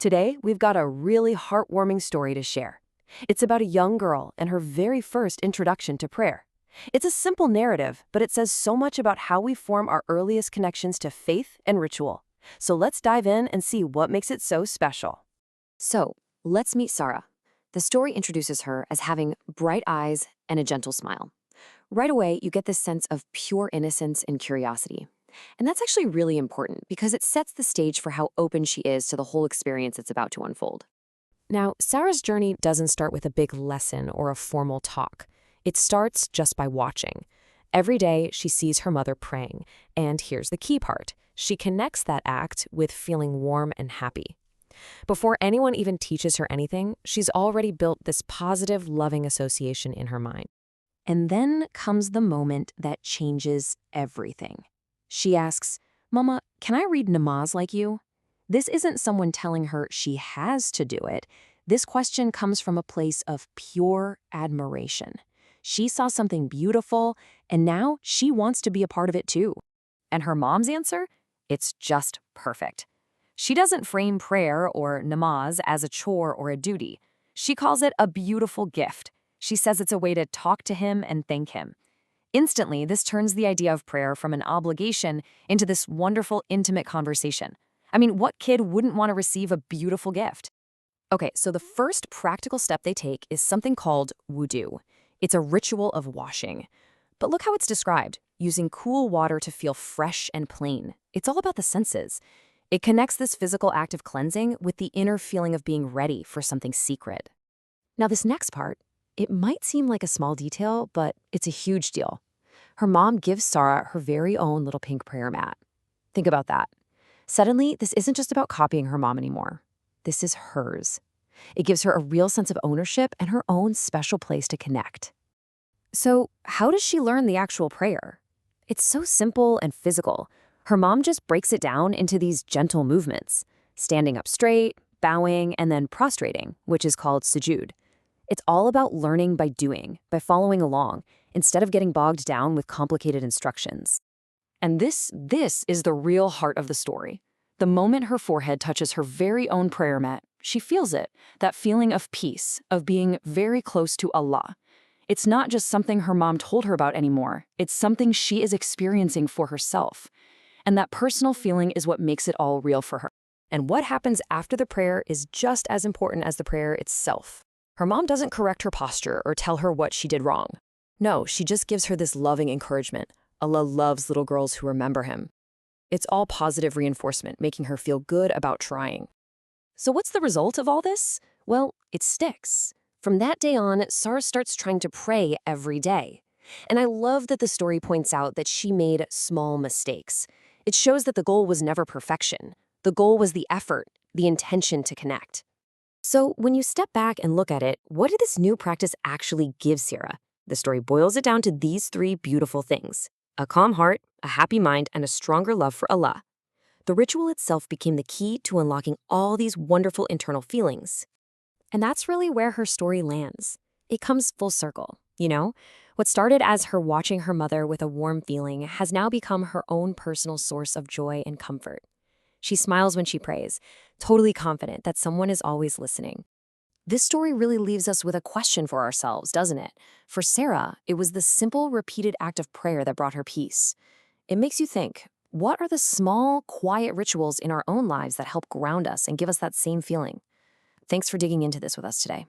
Today, we've got a really heartwarming story to share. It's about a young girl and her very first introduction to prayer. It's a simple narrative, but it says so much about how we form our earliest connections to faith and ritual. So let's dive in and see what makes it so special. So, let's meet Sarah. The story introduces her as having bright eyes and a gentle smile. Right away, you get this sense of pure innocence and curiosity. And that's actually really important because it sets the stage for how open she is to the whole experience that's about to unfold. Now, Sarah's journey doesn't start with a big lesson or a formal talk. It starts just by watching. Every day, she sees her mother praying. And here's the key part. She connects that act with feeling warm and happy. Before anyone even teaches her anything, she's already built this positive, loving association in her mind. And then comes the moment that changes everything. She asks, "Mama, can I read namaz like you?" This isn't someone telling her she has to do it. This question comes from a place of pure admiration. She saw something beautiful, and now she wants to be a part of it too. And her mom's answer? It's just perfect. She doesn't frame prayer or namaz as a chore or a duty. She calls it a beautiful gift. She says it's a way to talk to him and thank him. Instantly, this turns the idea of prayer from an obligation into this wonderful, intimate conversation. I mean, what kid wouldn't want to receive a beautiful gift? Okay, so the first practical step they take is something called wudu. It's a ritual of washing. But look how it's described, using cool water to feel fresh and plain. It's all about the senses. It connects this physical act of cleansing with the inner feeling of being ready for something secret. Now, this next part, it might seem like a small detail, but it's a huge deal. Her mom gives Sarah her very own little pink prayer mat. Think about that. Suddenly, this isn't just about copying her mom anymore. This is hers. It gives her a real sense of ownership and her own special place to connect. So, how does she learn the actual prayer? It's so simple and physical. Her mom just breaks it down into these gentle movements, standing up straight, bowing, and then prostrating, which is called sujood. It's all about learning by doing, by following along, instead of getting bogged down with complicated instructions. And this is the real heart of the story. The moment her forehead touches her very own prayer mat, she feels it, that feeling of peace, of being very close to Allah. It's not just something her mom told her about anymore. It's something she is experiencing for herself. And that personal feeling is what makes it all real for her. And what happens after the prayer is just as important as the prayer itself. Her mom doesn't correct her posture or tell her what she did wrong. No, she just gives her this loving encouragement. Allah loves little girls who remember him. It's all positive reinforcement, making her feel good about trying. So what's the result of all this? Well, it sticks. From that day on, Sarah starts trying to pray every day. And I love that the story points out that she made small mistakes. It shows that the goal was never perfection. The goal was the effort, the intention to connect. So when you step back and look at it, what did this new practice actually give Sarah? The story boils it down to these three beautiful things: a calm heart, a happy mind, and a stronger love for Allah. The ritual itself became the key to unlocking all these wonderful internal feelings. And that's really where her story lands. It comes full circle, you know? What started as her watching her mother with a warm feeling has now become her own personal source of joy and comfort. She smiles when she prays, totally confident that someone is always listening. This story really leaves us with a question for ourselves, doesn't it? For Sarah, it was the simple, repeated act of prayer that brought her peace. It makes you think, what are the small, quiet rituals in our own lives that help ground us and give us that same feeling? Thanks for digging into this with us today.